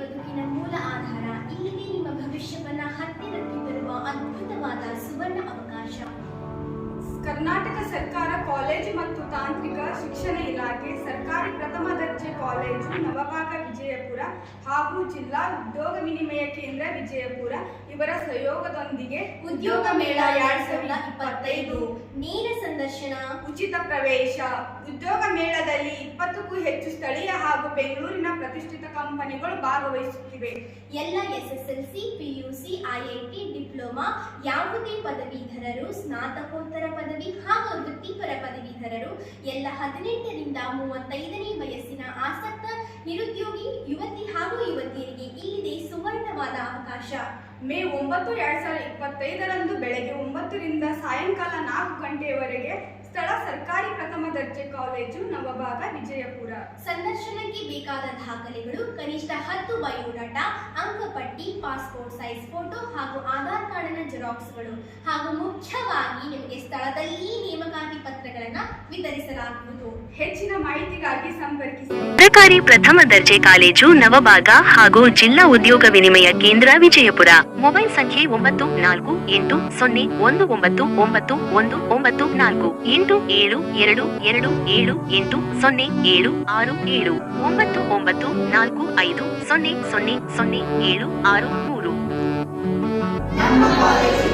ಬದುಕಿನ ಮೂಲ ಆಧಾರ. ಇಲ್ಲಿದೆ ನಿಮ್ಮ ಭವಿಷ್ಯವನ್ನ ಹತ್ತಿರಕ್ಕೆ ತರುವ ಅದ್ಭುತವಾದ ಸುವರ್ಣ ಅವಕಾಶ. ಕರ್ನಾಟಕ ಸರ್ಕಾರ ಕಾಲೇಜು ಮತ್ತು ತಾಂತ್ರಿಕ ಶಿಕ್ಷಣ ಇಲಾಖೆ, ಸರ್ಕಾರಿ ಪ್ರಥಮ ದರ್ಜೆ ಕಾಲೇಜು ನವಭಾಗ ವಿಜಯಪುರ ಹಾಗೂ ಜಿಲ್ಲಾ ಉದ್ಯೋಗ ವಿನಿಮಯ ಕೇಂದ್ರ ವಿಜಯಪುರ ಇವರ ಸಹಯೋಗದೊಂದಿಗೆ ಉದ್ಯೋಗ ಮೇಳ 2025 ನೇರ ಸಂದರ್ಶನ, ಉಚಿತ ಪ್ರವೇಶ. ಉದ್ಯೋಗ ಮೇಳದಲ್ಲಿ 20ಕ್ಕೂ ಹೆಚ್ಚು ಸ್ಥಳೀಯ ಹಾಗೂ ಬೆಂಗಳೂರಿನ ಪ್ರತಿಷ್ಠಿತ ಕಂಪನಿಗಳು ಭಾಗವಹಿಸುತ್ತಿವೆ. ಎಲ್ಲ SSLC, PUC, IIT, ಡಿಪ್ಲೊಮಾ, ಯಾವುದೇ ಪದವೀಧರರು, ಸ್ನಾತಕೋತ್ತರ ಪದವಿ ಹಾಗೂ ವೃತ್ತಿಪರ ಪದವೀಧರರು, ಎಲ್ಲ 18ರಿಂದ 35ನೇ ವಯಸ್ಸಿನ ಆಸಕ್ತ ನಿರುದ್ಯೋಗಿ ಯುವತಿ ಹಾಗೂ ಯುವತಿಯರಿಗೆ ಇಲ್ಲಿದೆ ಸುವರ್ಣವಾದ ಅವಕಾಶ. ಮೇ 9, 2025 ಬೆಳಗ್ಗೆ 9ರಿಂದ ಸಾಯಂಕಾಲ 4 ಗಂಟೆಯವರೆಗೆ. ಸ್ಥಳ ಸರ್ಕಾರಿ ಪ್ರಥಮ ದರ್ಜೆ ಕಾಲೇಜು ನವಭಾಗ ವಿಜಯಪುರ. ಸಂದರ್ಶನಕ್ಕೆ ಬೇಕಾದ ದಾಖಲೆಗಳು: ಕನಿಷ್ಠ 10 ಬಯೋಡಾಟಾ, ಅಂಕಪಟ್ಟಿ, ಪಾಸ್ಪೋರ್ಟ್ ಸೈಜ್ ಫೋಟೋ ಹಾಗೂ ಆಧಾರ್ ಕಾರ್ಡ್ನ ಜೆರಾಕ್ಸ್ಗಳು ಹಾಗೂ ಮುಖ್ಯವಾಗಿ ನಿಮಗೆ ಸ್ಥಳದಲ್ಲಿ ನೇಮಕಾತಿ ಪತ್ರಗಳನ್ನು ವಿತರಿಸಲಾಗುವುದು. ಹೆಚ್ಚಿನ ಮಾಹಿತಿಗಾಗಿ ಸಂಪರ್ಕಿಸಿ. ಸರ್ಕಾರಿ ಪ್ರಥಮ ದರ್ಜೆ ಕಾಲೇಜು ನವಭಾಗ ಹಾಗೂ ಜಿಲ್ಲಾ ಉದ್ಯೋಗ ವಿನಿಮಯ ಕೇಂದ್ರ ವಿಜಯಪುರ. ಮೊಬೈಲ್ ಸಂಖ್ಯೆ 9419199194 8722780767 9945000763.